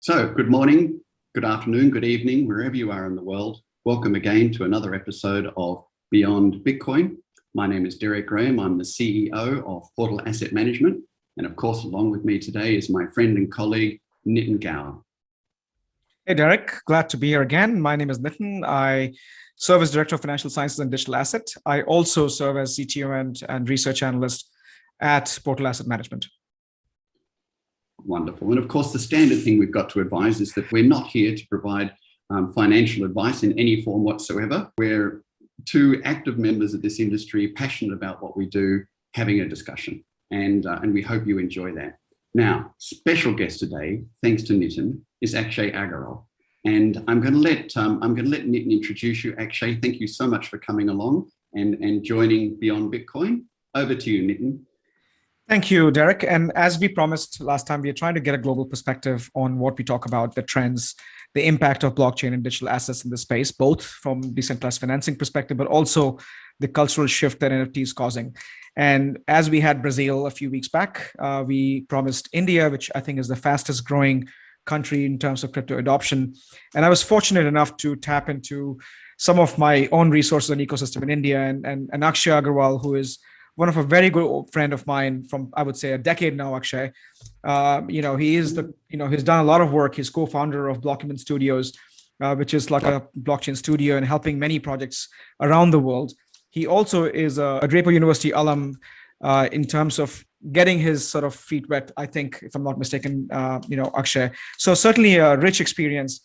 So, good morning, good afternoon, good evening, wherever you are in the world. Welcome again to another episode of Beyond Bitcoin. My name is Derek Graham. I'm the CEO of Portal Asset Management. And of course, along with me today is my friend and colleague, Nitin Gower. Hey, Derek. Glad to be here again. My name is Nitin. I serve as Director of Financial Sciences and Digital Asset. I also serve as CTO and Research Analyst at Portal Asset Management. Wonderful. And of course, the standard thing we've got to advise is that we're not here to provide financial advice in any form whatsoever. We're two active members of this industry, passionate about what we do, having a discussion. And we hope you enjoy that. Now, special guest today, thanks to Nitin, is Akshay Aggarwal. And I'm going to let Nitin introduce you. Akshay, thank you so much for coming along and joining Beyond Bitcoin. Over to you, Nitin. Thank you, Derek. And as we promised last time, we are trying to get a global perspective on what we talk about, the trends, the impact of blockchain and digital assets in the space, both from decentralized financing perspective, but also the cultural shift that NFT is causing. And as we had Brazil a few weeks back, we promised India, which I think is the fastest growing country in terms of crypto adoption. And I was fortunate enough to tap into some of my own resources and ecosystem in India, and Akshay Aggarwal, who is one of a very good friend of mine from, I would say, a decade now, Akshay. He's done a lot of work. He's co-founder of Blockman Studios, which is like a blockchain studio and helping many projects around the world. He also is a Draper University alum in terms of getting his sort of feet wet, I think, if I'm not mistaken, Akshay. So certainly a rich experience,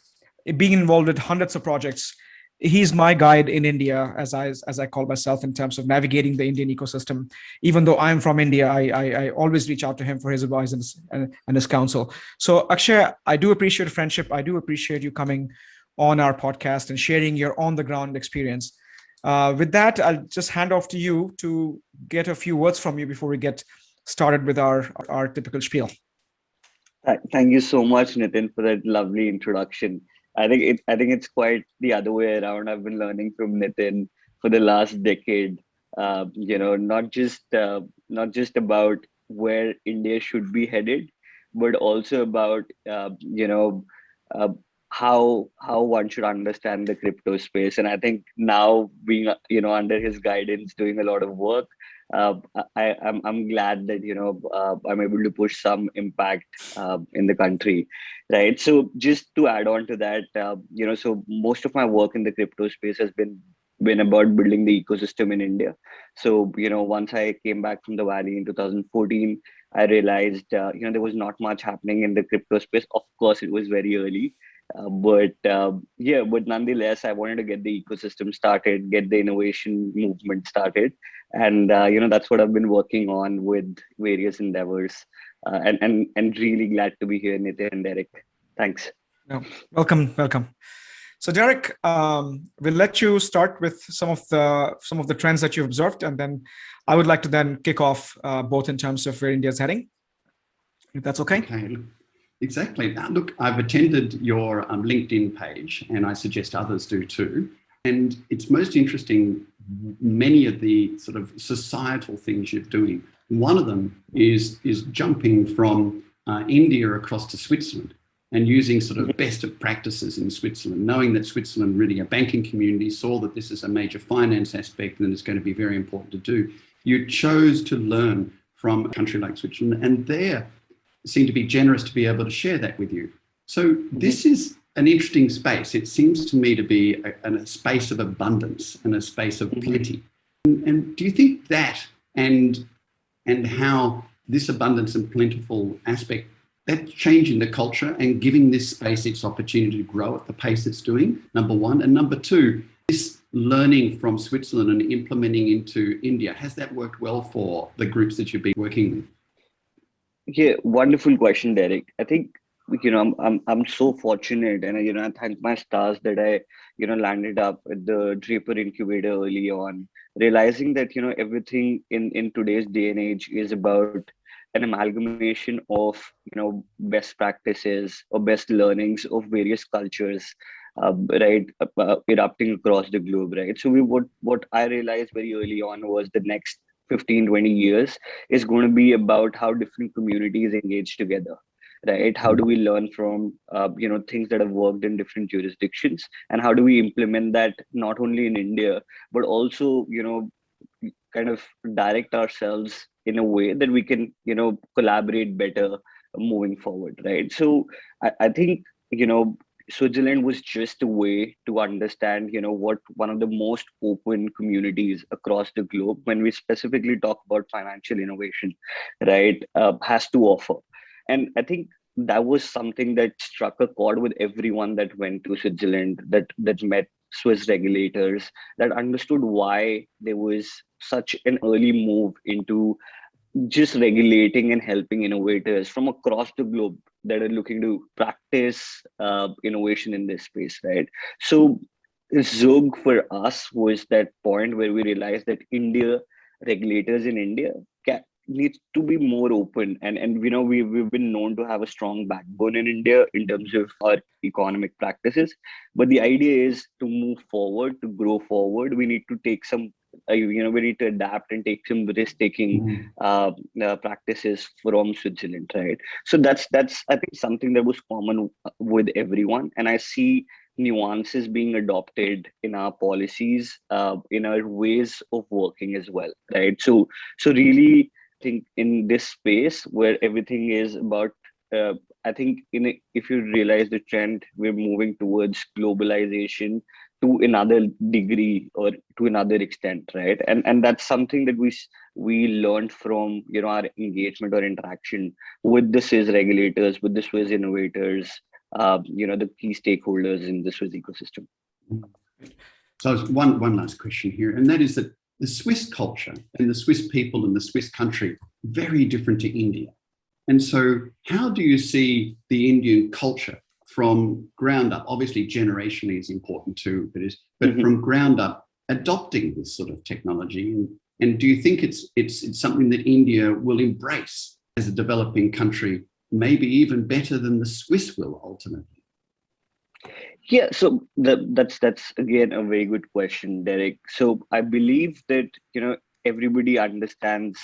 being involved with hundreds of projects. He's my guide in India, as I call myself, in terms of navigating the Indian ecosystem. Even though I'm from India, I always reach out to him for his advice and his counsel. So Akshay, I do appreciate friendship. I do appreciate you coming on our podcast and sharing your on-the-ground experience. With that, I'll just hand off to you to get a few words from you before we get started with our typical spiel. Thank you so much, Nitin, for that lovely introduction. I think it's quite the other way around. I've been learning from Nitin for the last decade. Not just about where India should be headed, but also about how one should understand the crypto space. And I think now being under his guidance, doing a lot of work, I'm glad that I'm able to push some impact in the country, right? So just to add on to that, so most of my work in the crypto space has been about building the ecosystem in India. So once I came back from the Valley in 2014, I realized there was not much happening in the crypto space. Of course, it was very early. But nonetheless, I wanted to get the ecosystem started, get the innovation movement started, and that's what I've been working on with various endeavors, and really glad to be here, Nitin and Derek. Thanks. No, welcome. So Derek, we'll let you start with some of the trends that you've observed, and then I would like to then kick off both in terms of where India's heading, if that's okay. Okay. Exactly. Now, look, I've attended your LinkedIn page, and I suggest others do too. And it's most interesting, many of the sort of societal things you're doing. One of them is jumping from India across to Switzerland and using sort of best of practices in Switzerland, knowing that Switzerland really a banking community saw that this is a major finance aspect and it's going to be very important to do. You chose to learn from a country like Switzerland, and there seem to be generous to be able to share that with you. So this is an interesting space. It seems to me to be a space of abundance and a space of plenty. And do you think that and how this abundance and plentiful aspect, that's changing the culture and giving this space its opportunity to grow at the pace it's doing, number one. And number two, this learning from Switzerland and implementing into India, has that worked well for the groups that you've been working with? Yeah, wonderful question, Derek. I think I'm so fortunate, and I thank my stars that I landed up at the Draper Incubator early on, realizing that everything in today's day and age is about an amalgamation of best practices or best learnings of various cultures, right, erupting across the globe, right? So what I realized very early on was the next 15-20 years is going to be about how different communities engage together, right? How do we learn from things that have worked in different jurisdictions, and how do we implement that not only in India but also kind of direct ourselves in a way that we can collaborate better moving forward, right? So I think Switzerland was just a way to understand what one of the most open communities across the globe, when we specifically talk about financial innovation, right, has to offer. And I think that was something that struck a chord with everyone that went to Switzerland, that met Swiss regulators, that understood why there was such an early move into just regulating and helping innovators from across the globe that are looking to practice innovation in this space, right? So Zug for us was that point where we realized that regulators in India needs to be more open, and we've been known to have a strong backbone in India in terms of our economic practices, but the idea is to move forward, to grow forward. We need to take some we need to adapt and take some risk taking practices from Switzerland, right? So that's I think something that was common with everyone, and I see nuances being adopted in our policies, in our ways of working as well, right? So really think in this space where everything is about I think if you realize the trend, we're moving towards globalization to another degree or to another extent, right? And that's something that we learned from our engagement or interaction with the Swiss regulators, with the Swiss innovators, the key stakeholders in the Swiss ecosystem. So one last question here, and that is that the Swiss culture and the Swiss people and the Swiss country, very different to India. And so how do you see the Indian culture from ground up? Obviously generationally is important too, but from ground up adopting this sort of technology, and do you think it's something that India will embrace as a developing country, maybe even better than the Swiss will ultimately? Yeah, so that's again a very good question, Derek. So I believe that everybody understands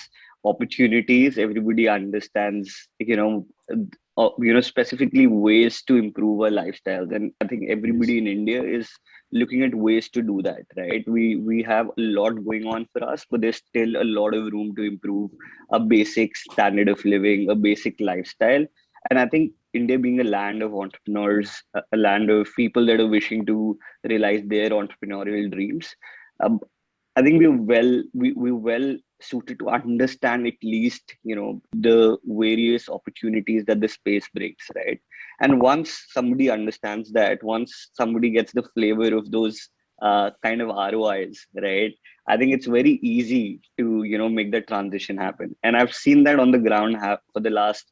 opportunities. Everybody understands specifically ways to improve our lifestyles, and I think everybody in India is looking at ways to do that, right? We have a lot going on for us, but there's still a lot of room to improve a basic standard of living, a basic lifestyle. And I think India being a land of entrepreneurs, a land of people that are wishing to realize their entrepreneurial dreams, I think we're well suited to understand at least the various opportunities that the space brings, right? And once somebody understands that, once somebody gets the flavor of those kind of ROIs, right, I think it's very easy to make that transition happen. And I've seen that on the ground for the last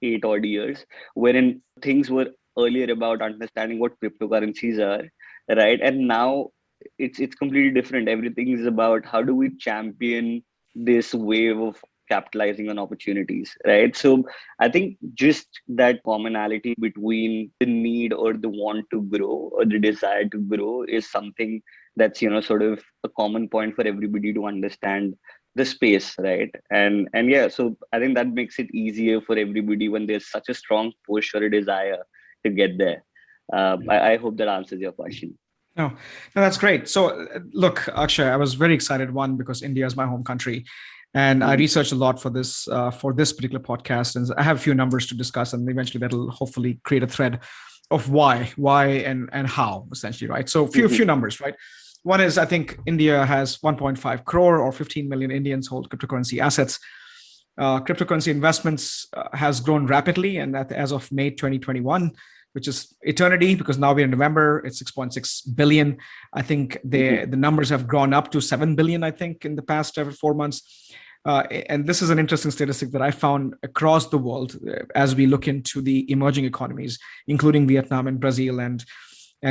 8 odd years, wherein things were earlier about understanding what cryptocurrencies are, right? And now it's completely different. Everything is about how do we champion this wave of capitalizing on opportunities, right? So I think just that commonality between the need or the want to grow or the desire to grow is something that's sort of a common point for everybody to understand the space, right? And yeah, so I think that makes it easier for everybody when there's such a strong push or a desire to get there. I hope that answers your question. No, that's great. So look, Akshay, I was very excited, one, because India is my home country, and I researched a lot for this particular podcast, and I have a few numbers to discuss, and eventually that'll hopefully create a thread of why and how, essentially, right? So few numbers, right? One is, I think India has 1.5 crore or 15 million Indians hold cryptocurrency assets. Cryptocurrency investments has grown rapidly, and that as of May 2021, which is eternity, because now we're in November, it's 6.6 billion. I think the numbers have gone up to 7 billion, I think, in the past 4 months. And this is an interesting statistic that I found across the world as we look into the emerging economies, including Vietnam and Brazil and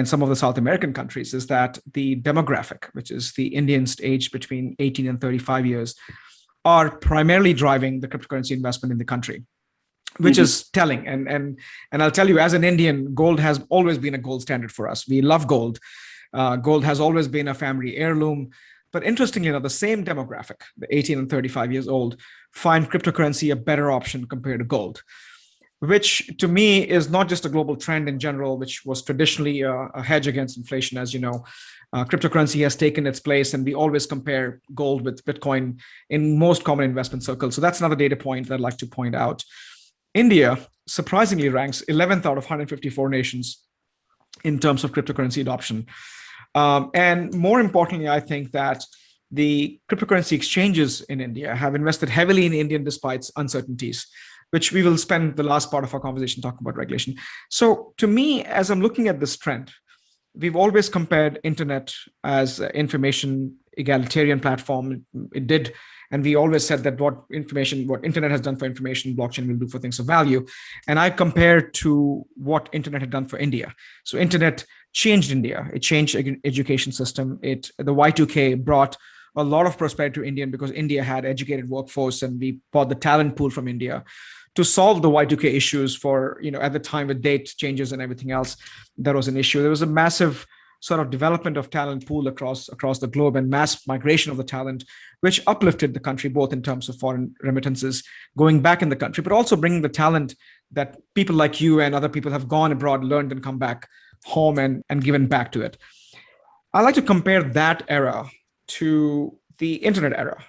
some of the South American countries, is that the demographic, which is the Indians aged between 18 and 35 years, are primarily driving the cryptocurrency investment in the country, which is telling. And I'll tell you, as an Indian, gold has always been a gold standard for us. We love gold. Gold has always been a family heirloom. But interestingly, the same demographic, the 18 and 35 years old, find cryptocurrency a better option compared to gold. which to me is not just a global trend in general, which was traditionally a hedge against inflation. As you know, cryptocurrency has taken its place, and we always compare gold with Bitcoin in most common investment circles. So that's another data point that I'd like to point out. India surprisingly ranks 11th out of 154 nations in terms of cryptocurrency adoption. And more importantly, I think that the cryptocurrency exchanges in India have invested heavily in India despite uncertainties, which we will spend the last part of our conversation talking about regulation. So to me, as I'm looking at this trend, we've always compared internet as information egalitarian platform. It did. And we always said that what internet has done for information, blockchain will do for things of value. And I compared to what internet had done for India. So internet changed India. It changed education system. The Y2K brought a lot of prosperity to India because India had educated workforce, and we bought the talent pool from India to solve the Y2K issues for, at the time with date changes and everything else, that was an issue. There was a massive sort of development of talent pool across the globe and mass migration of the talent, which uplifted the country, both in terms of foreign remittances going back in the country, but also bringing the talent that people like you and other people have gone abroad, learned, and come back home and given back to it. I like to compare that era to the internet era.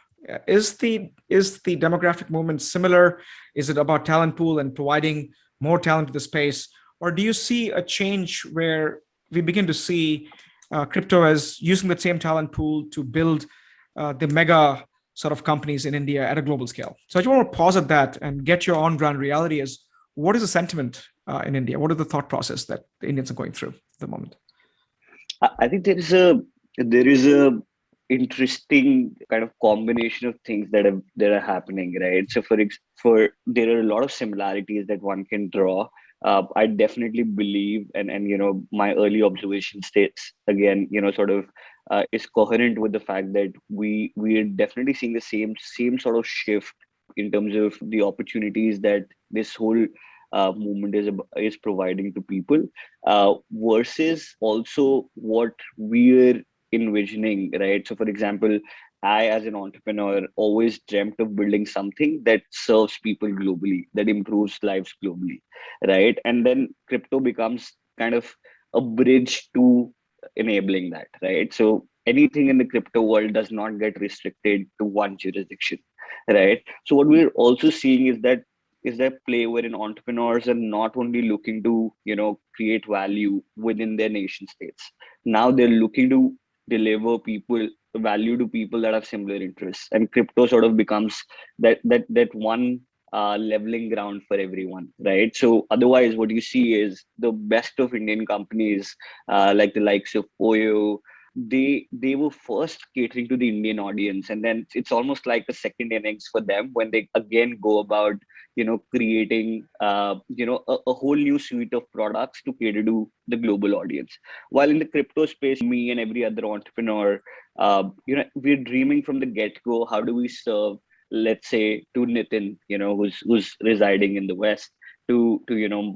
Is the demographic movement similar? Is it about talent pool and providing more talent to the space? Or do you see a change where we begin to see crypto as using the same talent pool to build the mega sort of companies in India at a global scale? So I just want to pause at that and get your on-ground reality as what is the sentiment in India? What are the thought process that the Indians are going through at the moment? I think there is a interesting kind of combination of things that are happening, right? So for there are a lot of similarities that one can draw. I definitely believe, and my early observation states again, sort of is coherent with the fact that we are definitely seeing the same sort of shift in terms of the opportunities that this whole movement is providing to people, versus also what we're envisioning, right? So for example, I as an entrepreneur always dreamt of building something that serves people globally, that improves lives globally, right? And then crypto becomes kind of a bridge to enabling that, right? So anything in the crypto world does not get restricted to one jurisdiction, right? So what we're also seeing is that play wherein entrepreneurs are not only looking to create value within their nation states. Now they're looking to deliver value to people that have similar interests, and crypto sort of becomes that one leveling ground for everyone, right? So otherwise what you see is the best of Indian companies, like the likes of Oyo, they were first catering to the Indian audience, and then it's almost like a second innings for them when they again go about creating a whole new suite of products to cater to the global audience. While in the crypto space, me and every other entrepreneur, we're dreaming from the get-go, how do we serve, let's say, to Nitin, who's residing in the West, to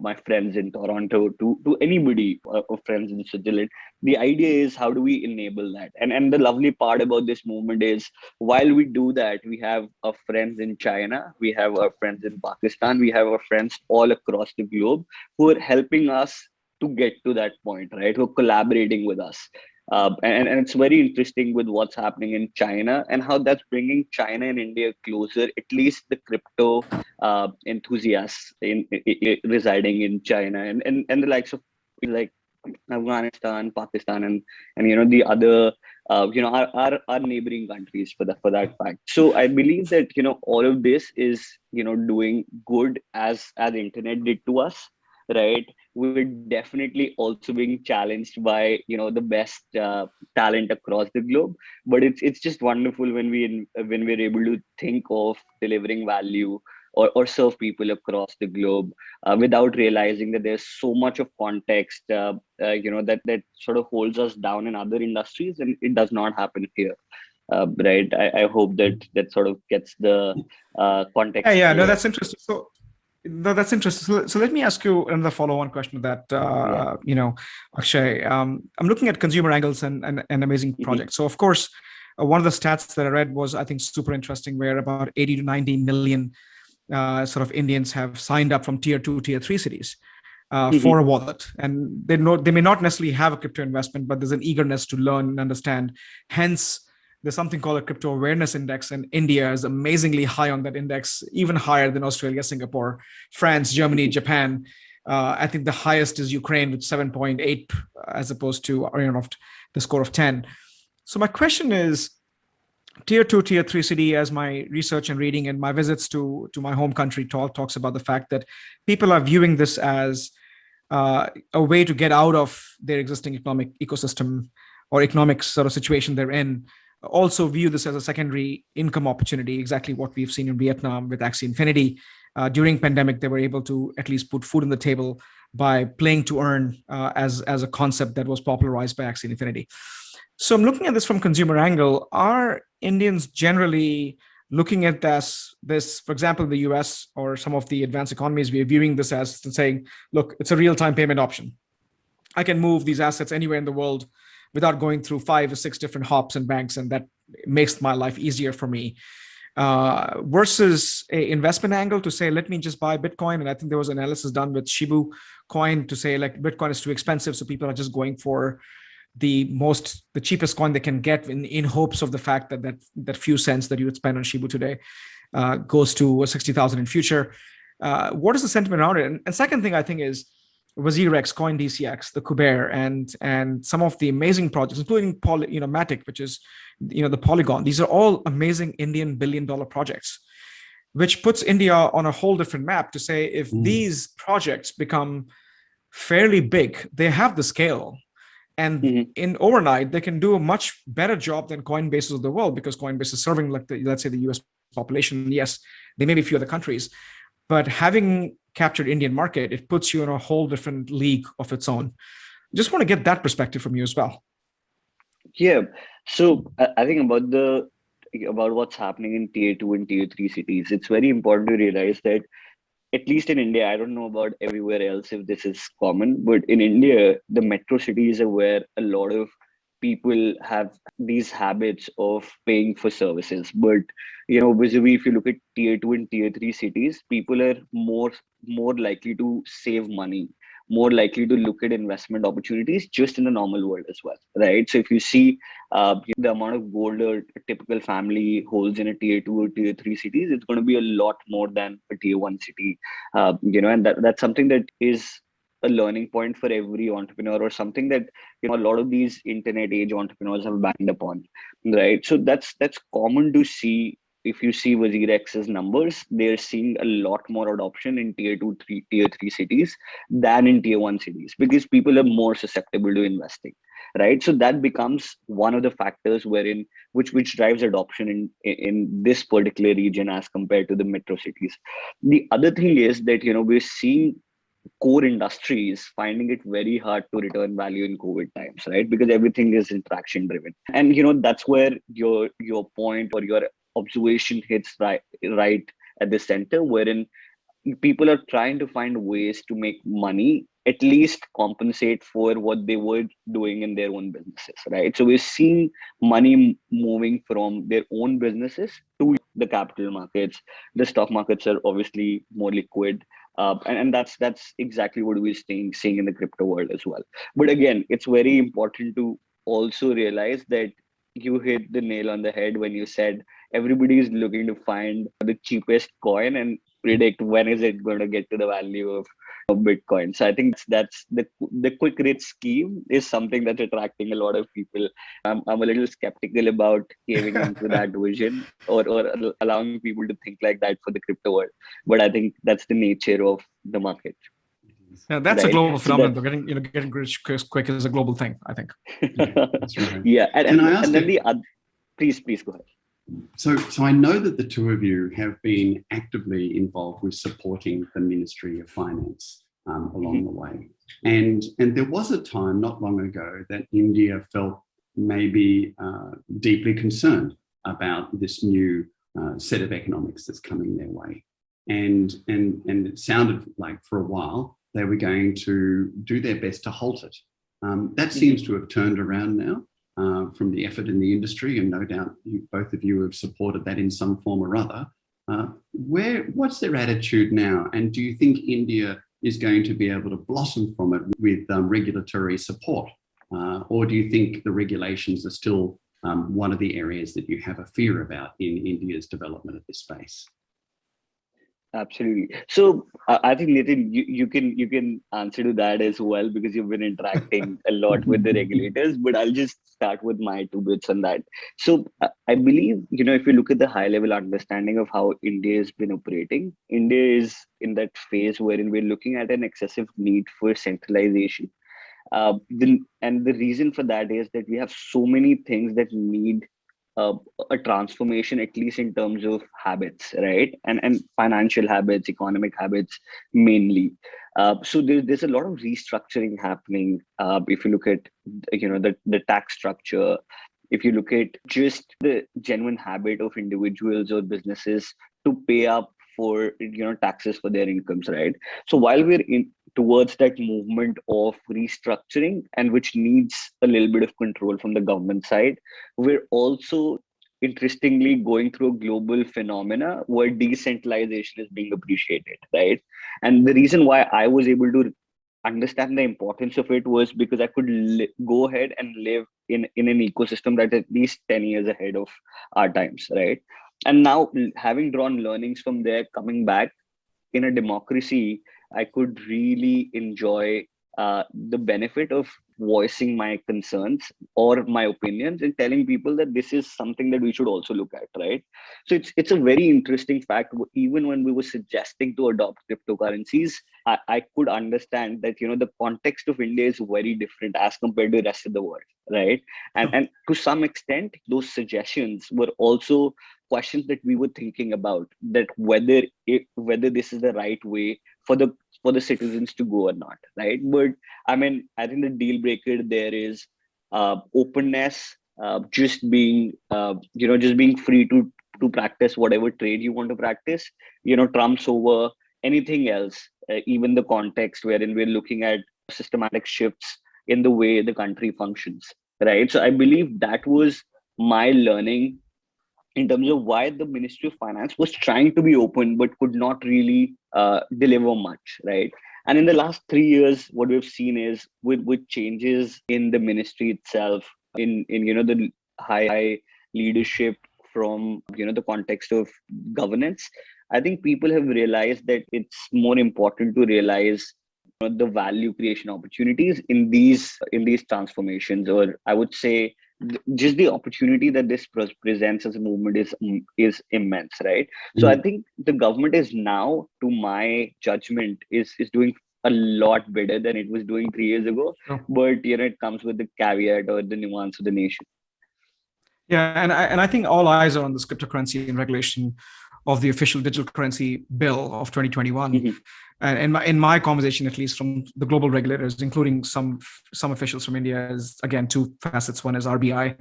my friends in Toronto, to anybody, or friends in Switzerland. The idea is, how do we enable that? And the lovely part about this movement is, while we do that, we have our friends in China, we have our friends in Pakistan, we have our friends all across the globe who are helping us to get to that point, right? Who are collaborating with us. And it's very interesting with what's happening in China and how that's bringing China and India closer, at least the crypto enthusiasts residing in China, and the likes of like Afghanistan, Pakistan, and the other our neighboring countries for that fact. So I believe that all of this is doing good as the internet did to us, right? We're definitely also being challenged by the best talent across the globe, but it's just wonderful when we're able to think of delivering value or serve people across the globe without realizing that there's so much of context that sort of holds us down in other industries, and it does not happen here. Right. I hope that sort of gets the context. Yeah, no, that's interesting. That's interesting. So let me ask you another follow-on question to that. Akshay, I'm looking at consumer angles and amazing projects. So of course, one of the stats that I read was, I think, super interesting, where about 80 to 90 million sort of Indians have signed up from tier 2, tier 3 cities Mhm. for a wallet. And they may not necessarily have a crypto investment, but there's an eagerness to learn and understand. Hence, there's something called a crypto awareness index, and India is amazingly high on that index, even higher than Australia, Singapore, France, Germany, Japan. I think the highest is Ukraine with 7.8, as opposed to the score of 10. So my question is, tier 2, tier 3 city, as my research and reading and my visits to my home country talks about the fact that people are viewing this as a way to get out of their existing economic ecosystem or economic sort of situation they're in. Also view this as a secondary income opportunity, exactly what we've seen in Vietnam with Axie Infinity. During pandemic, they were able to at least put food on the table by playing to earn, as a concept that was popularized by Axie Infinity. So I'm looking at this from consumer angle. Are Indians generally looking at this, for example, in the US or some of the advanced economies, we are viewing this as saying, look, it's a real-time payment option. I can move these assets anywhere in the world without going through 5 or 6 different hops and banks, and that makes my life easier for me. Versus a investment angle to say, let me just buy Bitcoin. And I think there was analysis done with Shibu coin to say, like, Bitcoin is too expensive, so people are just going for the cheapest coin they can get in hopes of the fact that few cents that you would spend on Shibu today goes to 60,000 in future. What is the sentiment around it? And second thing I think is WazirX, CoinDCX, the Kuber, and some of the amazing projects, including Matic, which is the Polygon. These are all amazing Indian billion-dollar projects, which puts India on a whole different map to say, if these projects become fairly big, they have the scale. And in overnight, they can do a much better job than Coinbase of the world, because Coinbase is serving, like, let's say, the US population. Yes, there may be a few other countries, but having captured Indian market, it puts you in a whole different league of its own. Just want to get that perspective from you as well. Yeah. So I think about what's happening in tier 2 and tier 3 cities, it's very important to realize that, at least in India, I don't know about everywhere else if this is common, but in India, the metro cities are where a lot of people have these habits of paying for services. But vis-a-vis, if you look at tier 2 and tier 3 cities, people are more likely to save money, more likely to look at investment opportunities just in the normal world as well, right? So if you see the amount of gold a typical family holds in a tier 2 or tier 3 cities, it's going to be a lot more than a tier 1 city. And that's something that is a learning point for every entrepreneur, or something that a lot of these internet age entrepreneurs have banged upon, right? So that's common to see. If you see WazirX's numbers, they're seeing a lot more adoption in tier 3 cities than in tier 1 cities, because people are more susceptible to investing, right? So that becomes one of the factors which drives adoption in this particular region as compared to the metro cities. The other thing is that we're seeing core industries finding it very hard to return value in COVID times, right? Because everything is interaction driven. And that's where your point or your observation hits right at the center, wherein people are trying to find ways to make money, at least compensate for what they were doing in their own businesses, right? So we're seeing money moving from their own businesses to the capital markets. The stock markets are obviously more liquid, and that's exactly what we're seeing in the crypto world as well. But again, it's very important to also realize that you hit the nail on the head when you said everybody is looking to find the cheapest coin and predict when is it going to get to the value of Bitcoin. So I think that's the quick rich scheme is something that's attracting a lot of people. I'm a little skeptical about caving into that vision, or allowing people to think like that for the crypto world. But I think that's the nature of the market. Yeah, that's a Right. global So phenomenon. Getting rich quick is a global thing, I think. Yeah, that's right. Yeah, Can I ask and then you, the other, please go ahead. So I know that the two of you have been actively involved with supporting the Ministry of Finance along the way. And there was a time not long ago that India felt maybe deeply concerned about this new set of economics that's coming their way. And it sounded like for a while they were going to do their best to halt it. That seems to have turned around now. From the effort in the industry, and no doubt both of you have supported that in some form or other. What's their attitude now? And do you think India is going to be able to blossom from it with regulatory support? Or do you think the regulations are still one of the areas that you have a fear about in India's development of this space? Absolutely. So I think Nitin, you can answer to that as well, because you've been interacting a lot with the regulators. But I'll just start with my two bits on that. So I believe, if you look at the high level understanding of how India has been operating, India is in that phase wherein we're looking at an excessive need for centralization. And the reason for that is that we have so many things that need uh, a transformation, at least in terms of habits, right? And financial habits, economic habits, mainly. So there's a lot of restructuring happening. If you look at the tax structure, if you look at just the genuine habit of individuals or businesses to pay up for taxes for their incomes, right? So while we're in towards that movement of restructuring, and which needs a little bit of control from the government side, we're also interestingly going through a global phenomena where decentralization is being appreciated, right? And the reason why I was able to understand the importance of it was because I could go ahead and live in an ecosystem that is at least 10 years ahead of our times, right? And now, having drawn learnings from there, coming back in a democracy, I could really enjoy the benefit of voicing my concerns or my opinions and telling people that this is something that we should also look at, right? So it's a very interesting fact. Even when we were suggesting to adopt cryptocurrencies, I could understand that the context of India is very different as compared to the rest of the world, right? And to some extent, those suggestions were also questions that we were thinking about, that whether this is the right way for the citizens to go or not, right? But I mean, I think the deal breaker there is openness, just being free to practice whatever trade you want to practice, trumps over anything else, even the context wherein we're looking at systematic shifts in the way the country functions, right? So I believe that was my learning in terms of why the Ministry of Finance was trying to be open but could not really deliver much, right? And in the last 3 years, what we've seen is with changes in the ministry itself, in the high leadership from the context of governance, I think people have realized that it's more important to realize the value creation opportunities in these transformations, or I would say just the opportunity that this presents as a movement is immense, right? So I think the government is now, to my judgment, is doing a lot better than it was doing 3 years ago. Sure. But it comes with the caveat or the nuance of the nation. Yeah, and I think all eyes are on this cryptocurrency and regulation of the official digital currency bill of 2021. Mhm. And in my conversation, at least from the global regulators, including some officials from India, is again two facets. One is RBI,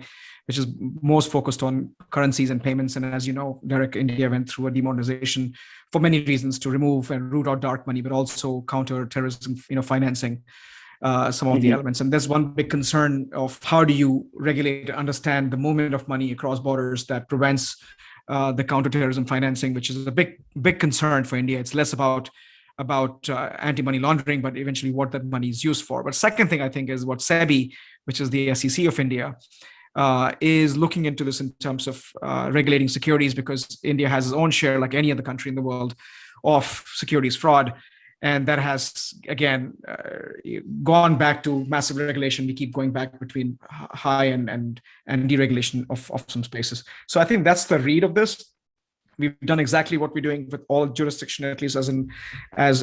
which is most focused on currencies and payments. And as you know, Derek, India went through a demonetization for many reasons, to remove and root out dark money, but also counter terrorism, financing some of the elements. And there's one big concern of how do you regulate, understand the movement of money across borders that prevents the counterterrorism financing, which is a big concern for India. It's less about anti-money laundering, but eventually what that money is used for. But second thing I think is what SEBI, which is the SEC of India, is looking into this in terms of regulating securities, because India has its own share, like any other country in the world, of securities fraud. And that has, again, gone back to massive regulation. We keep going back between high and deregulation of some spaces. So I think that's the read of this. We've done exactly what we're doing with all jurisdiction, at least as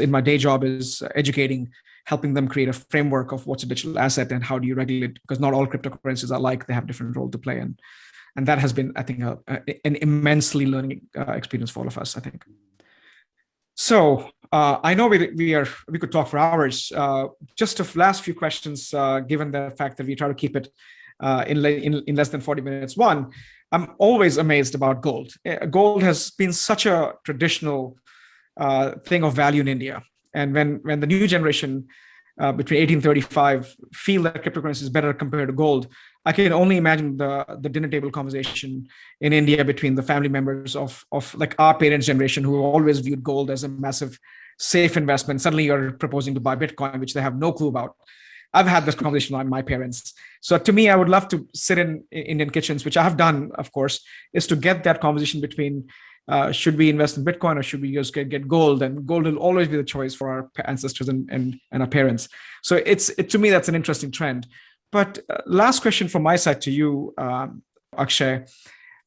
in my day job, is educating, helping them create a framework of what's a digital asset and how do you regulate it, because not all cryptocurrencies are like, they have different role to play. And that has been, I think, an immensely learning experience for all of us, I think. So I know we could talk for hours. Just a last few questions, given the fact that we try to keep it in less than 40 minutes. One, I'm always amazed about gold. Gold has been such a traditional thing of value in India. And when the new generation between 1835 feel that cryptocurrency is better compared to gold, I can only imagine the dinner table conversation in India between the family members of like our parents' generation, who always viewed gold as a massive safe investment. Suddenly you're proposing to buy Bitcoin, which they have no clue about. I've had this conversation with my parents. So to me, I would love to sit in Indian kitchens, which I have done, of course, is to get that conversation between should we invest in Bitcoin or should we just get gold? And gold will always be the choice for our ancestors and our parents. So to me, that's an interesting trend. But last question from my side to you, Akshay,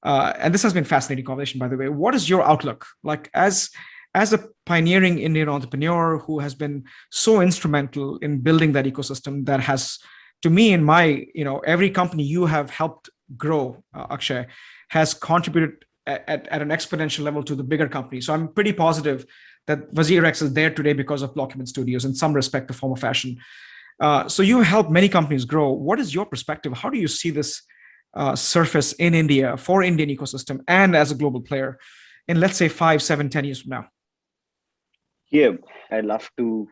and this has been fascinating conversation, by the way. What is your outlook? Like as a pioneering Indian entrepreneur who has been so instrumental in building that ecosystem that has, to me, in my, every company you have helped grow, Akshay, has contributed at an exponential level to the bigger company. So I'm pretty positive that WazirX is there today because of Blockhuman Studios in some respect or form or fashion. So you help many companies grow. What is your perspective? How do you see this surface in India for Indian ecosystem and as a global player in, let's say, 5, 7, 10 years from now? Yeah, I'd love to,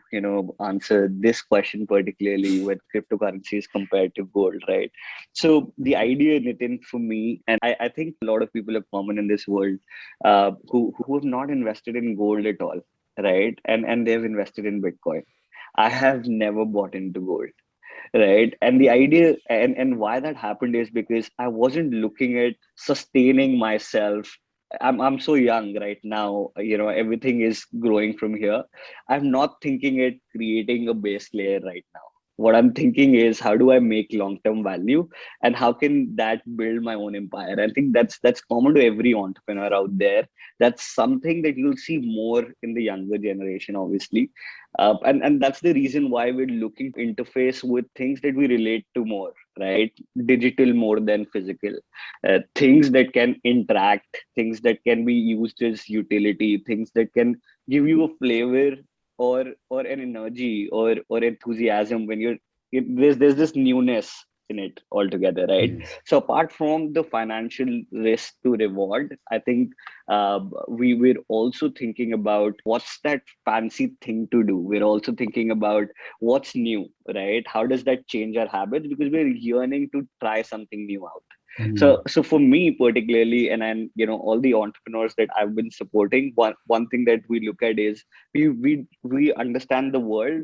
answer this question particularly with cryptocurrencies compared to gold, right? So the idea, Nitin, for me, and I think a lot of people are common in this world who have not invested in gold at all, right? And they've invested in Bitcoin. I have never bought into gold, right? And the idea and why that happened is because I wasn't looking at sustaining myself. I'm so young right now, everything is growing from here. I'm not thinking it creating a base layer right now. What I'm thinking is, how do I make long-term value, and how can that build my own empire? I think that's common to every entrepreneur out there. That's something that you'll see more in the younger generation, obviously. And that's the reason why we're looking to interface with things that we relate to more, right? Digital more than physical. Things that can interact, things that can be used as utility, things that can give you a flavor or an energy or enthusiasm when there's this newness in it altogether, right? Yes. So apart from the financial risk to reward, I think we're also thinking about what's that fancy thing to do. We're also thinking about what's new, right? How does that change our habits, because we're yearning to try something new out. So for me particularly, and all the entrepreneurs that I've been supporting, one thing that we look at is we understand the world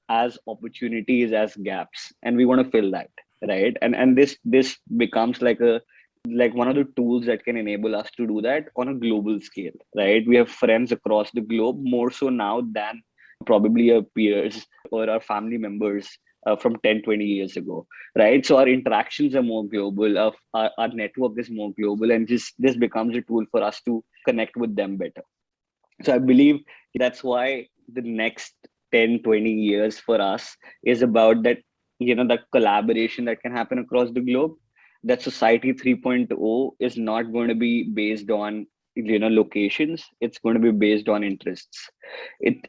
as opportunities, as gaps, and we want to fill that, right? And this becomes like one of the tools that can enable us to do that on a global scale, right? We have friends across the globe, more so now than probably our peers or our family members from 10-20 years ago, right? So our interactions are more global, our network is more global, and this becomes a tool for us to connect with them better. So I believe that's why the next 10-20 years for us is about that, that collaboration that can happen across the globe. That society 3.0 is not going to be based on locations. It's going to be based on interests.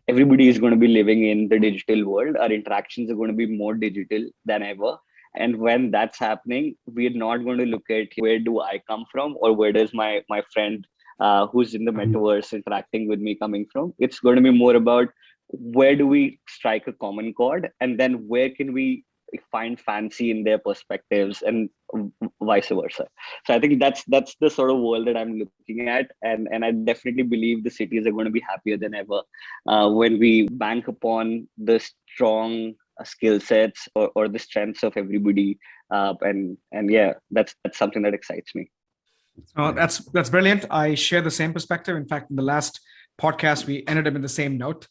Everybody is going to be living in the digital world. Our interactions are going to be more digital than ever. And when that's happening, we're not going to look at where do I come from, or where does my friend who's in the metaverse interacting with me coming from. It's going to be more about where do we strike a common chord, and then where can we find fancy in their perspectives, and vice versa. So I think that's the sort of world that I'm looking at, and I definitely believe the cities are going to be happier than ever when we bank upon the strong skill sets or the strengths of everybody, and yeah, that's something that excites me. That's brilliant. I share the same perspective. In fact, in the last podcast, we ended up in the same note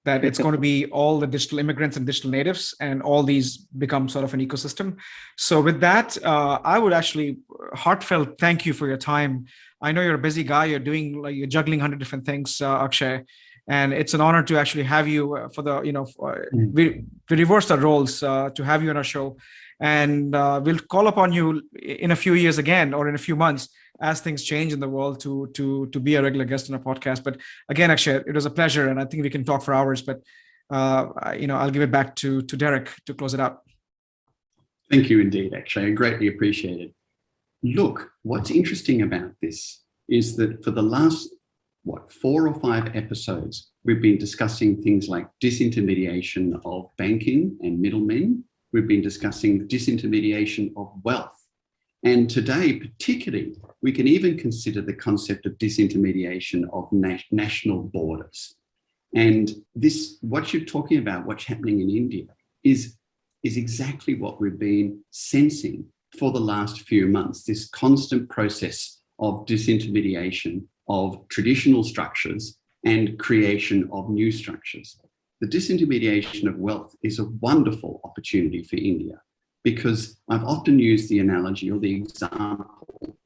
that it's going to be all the digital immigrants and digital natives, and all these become sort of an ecosystem. So with that, I would actually heartfelt thank you for your time. I know you're a busy guy. You're juggling 100 different things, Akshay, and it's an honor to actually have you for the, we reversed our roles to have you on our show, and we'll call upon you in a few years again, or in a few months, as things change in the world, to be a regular guest on our podcast. But again, Akshay, it was a pleasure, and I think we can talk for hours, but I'll give it back to Derek to close it out. Thank you indeed, Akshay. I greatly appreciate it. Look, what's interesting about this is that for the last 4 or 5 episodes, We've been discussing things like disintermediation of banking and middlemen. We've been discussing disintermediation of wealth. And today, particularly, we can even consider the concept of disintermediation of national borders. And this, what you're talking about, what's happening in India, is exactly what we've been sensing for the last few months, this constant process of disintermediation of traditional structures and creation of new structures. The disintermediation of wealth is a wonderful opportunity for India, because I've often used the analogy or the example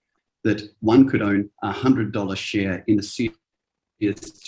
that one could own a $100 share in the Sears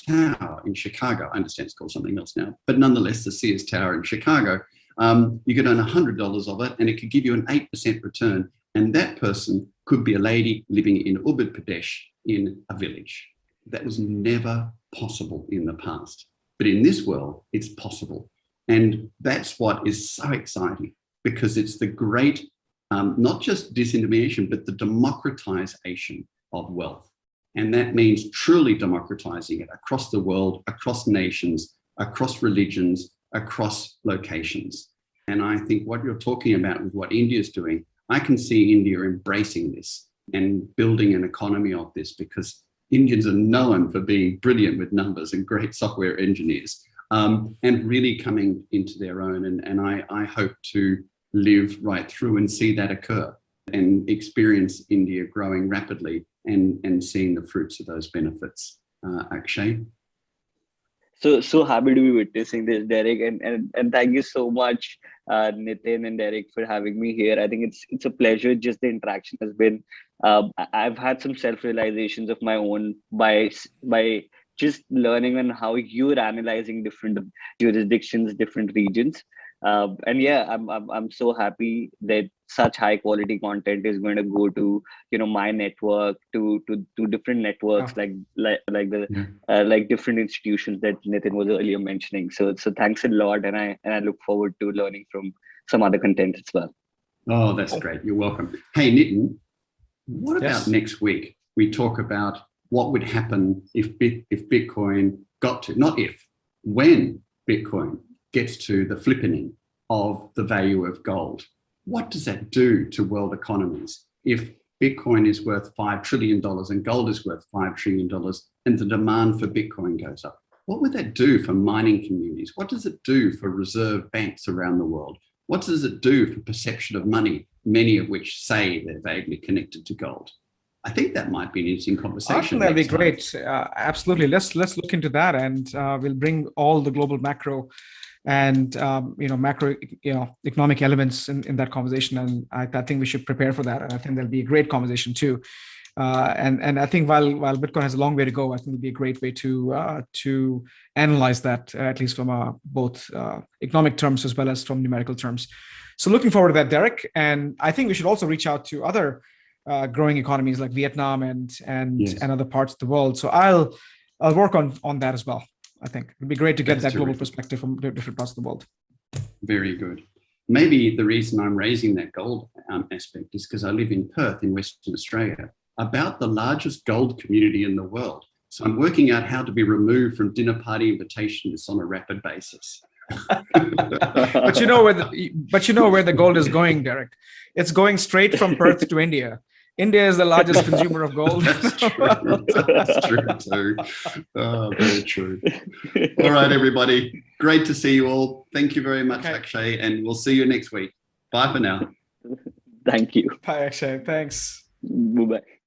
Tower in Chicago. I understand it's called something else now, but nonetheless, the Sears Tower in Chicago, you could own $100 of it and it could give you an 8% return. And that person could be a lady living in Uttar Pradesh in a village. That was never possible in the past. But in this world, it's possible. And that's what is so exciting, because it's the great, not just disintermediation, but the democratization of wealth. And that means truly democratizing it across the world, across nations, across religions, across locations. And I think what you're talking about with what India is doing, I can see India embracing this and building an economy of this, because Indians are known for being brilliant with numbers and great software engineers, and really coming into their own. And I hope to live right through and see that occur and experience India growing rapidly and seeing the fruits of those benefits. Akshay? So happy to be witnessing this, Derek, and thank you so much, Nitin and Derek, for having me here. I think it's a pleasure. Just the interaction has been. I've had some self-realizations of my own by just learning on how you're analyzing different jurisdictions, different regions. And yeah, I'm so happy that such high quality content is going to go to my network, to different networks, like different institutions that Nitin was earlier mentioning. So thanks a lot, and I look forward to learning from some other content as well. Oh, that's great. You're welcome. Hey, Nitin, what about next week? We talk about what would happen if Bitcoin got to, not if, when Bitcoin gets to the flippening of the value of gold. What does that do to world economies if Bitcoin is worth $5 trillion and gold is worth $5 trillion and the demand for Bitcoin goes up? What would that do for mining communities? What does it do for reserve banks around the world? What does it do for perception of money, many of which say they're vaguely connected to gold? I think that might be an interesting conversation. I think that'd be great. Absolutely. Let's look into that, and we'll bring all the global macro and macro economic elements in that conversation. And I think we should prepare for that. And I think that'll be a great conversation too. And I think while Bitcoin has a long way to go, I think it'll be a great way to analyze that, at least from both economic terms as well as from numerical terms. So looking forward to that, Derek. And I think we should also reach out to other growing economies like Vietnam and other parts of the world. So I'll work on that as well. I think it'd be great to get that global perspective from different parts of the world. Very good. Maybe the reason I'm raising that gold aspect is because I live in Perth in Western Australia, about the largest gold community in the world. So I'm working out how to be removed from dinner party invitations on a rapid basis. But you know where the gold is going, Derek. It's going straight from Perth to India. India is the largest consumer of gold. That's true. That's true too. Oh, very true. All right, everybody. Great to see you all. Thank you very much, Akshay, and we'll see you next week. Bye for now. Thank you. Bye, Akshay. Thanks. Bye-bye.